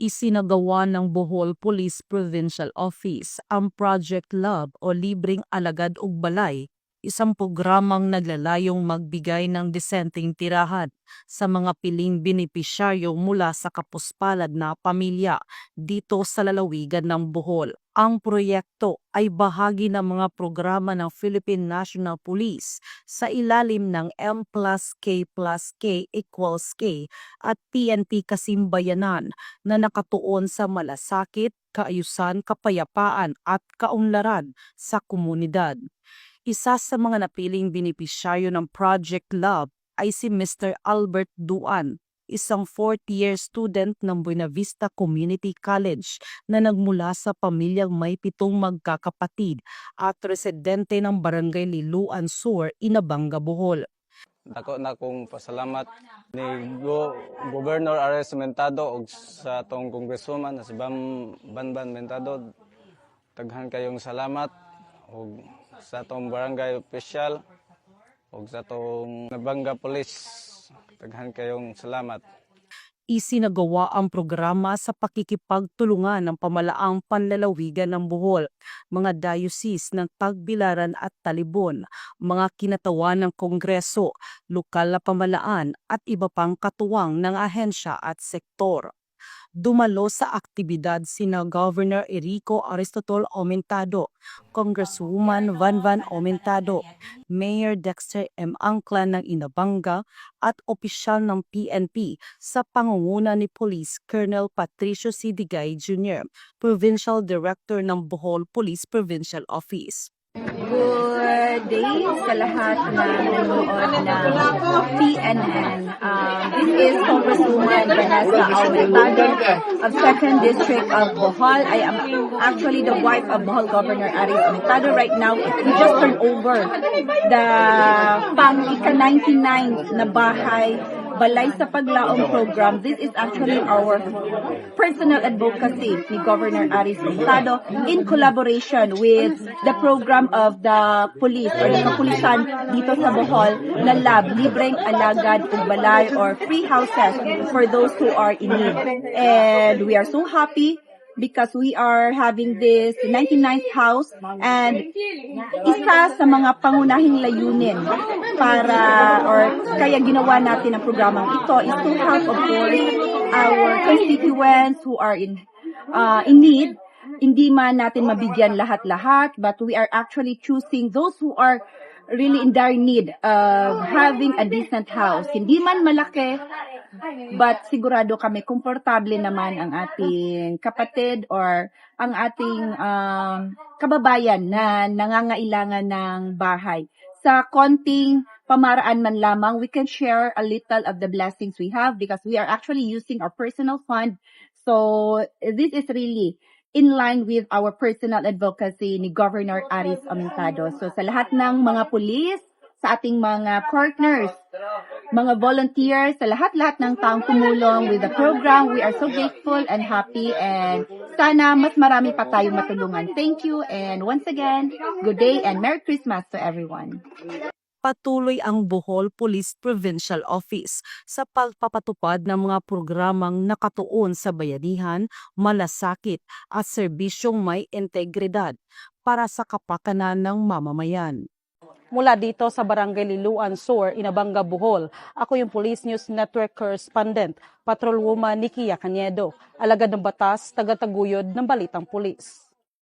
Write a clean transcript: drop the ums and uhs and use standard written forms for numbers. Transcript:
Isinagawa ng Bohol Police Provincial Office ang Project Love o Libreng Alagad ug Balay, isang programang naglalayong magbigay ng disenteng tirahan sa mga piling benepisyaryo mula sa kapuspalad na pamilya dito sa lalawigan ng Bohol. Ang proyekto ay bahagi ng mga programa ng Philippine National Police sa ilalim ng M+K+K equals K at PNP Kasimbayanan na nakatuon sa malasakit, kaayusan, kapayapaan at kaunlaran sa komunidad. Isa sa mga napiling benepisyaryo ng Project Love ay si Mr. Albert Duan, isang fourth-year student ng Buenavista Community College na nagmula sa pamilyang may 7 magkakapatid at residente ng Barangay Liloan Sur, Inabanga, Bohol. Dako na kong pasalamat ni Governor Ares Mentado ug sa atong congresswoman na si Banban Mentado. Daghan kayong salamat ug sa atong barangay official ug sa atong Nabanga Police. Daghan kayong salamat. Isinagawa ang programa sa pakikipagtulungan ng pamalaang panlalawigan ng Bohol, mga diocese ng Tagbilaran at Talibon, mga kinatawan ng Kongreso, lokal na pamalaan at iba pang katuwang ng ahensya at sektor. Dumalo sa aktibidad sina Governor Erico Aristotol Aumentado, Congresswoman Vanvan Aumentado, Mayor Dexter M. Angklan ng Inabanga at opisyal ng PNP sa pangunguna ni Police Colonel Patricio C. Digay Jr., Provincial Director ng Bohol Police Provincial Office. Good day sa lahat na nanonood ng PNN. This is Congresswoman Vanessa Aumentado of 2nd District of Bohol. I am actually the wife of Bohol Governor Aris Aumentado. Right now, we just turned over the pang-ika-99 na bahay Balay sa Paglaom program. This is actually our personal advocacy ni Governor Aris Aumentado in collaboration with the program of the police or the kapulisan dito sa Bohol na lab, libreng alagad ug balay or free houses for those who are in need. And we are so happy because we are having this 99th house and isa sa mga pangunahing layunin para or kaya ginawa natin ang programang ito is to help of course our constituents who are in need. Hindi man natin mabigyan lahat-lahat, but we are actually choosing those who are really in dire need of having a decent house. Hindi man malaki, but sigurado kami komportable naman ang ating kapatid or ang ating kababayan na nangangailangan ng bahay. Sa konting pamaraan man lamang, we can share a little of the blessings we have because we are actually using our personal fund. So this is really in line with our personal advocacy ni Governor Aris Aumentado. So sa lahat ng mga pulis, sa ating mga partners, mga volunteers, sa lahat-lahat ng taong tumulong with the program, we are so grateful and happy and sana mas marami pa tayong matulungan. Thank you and once again, good day and Merry Christmas to everyone. Patuloy ang Bohol Police Provincial Office sa pagpapatupad ng mga programang nakatuon sa bayanihan, malasakit at serbisyong may integridad para sa kapakanan ng mamamayan. Mula dito sa Barangay Liloan Sur, Inabanga, Bohol, ako yung Police News Network Correspondent, Patrolwoman Nikia Canedo, alagad ng batas, tagataguyod ng Balitang Pulis.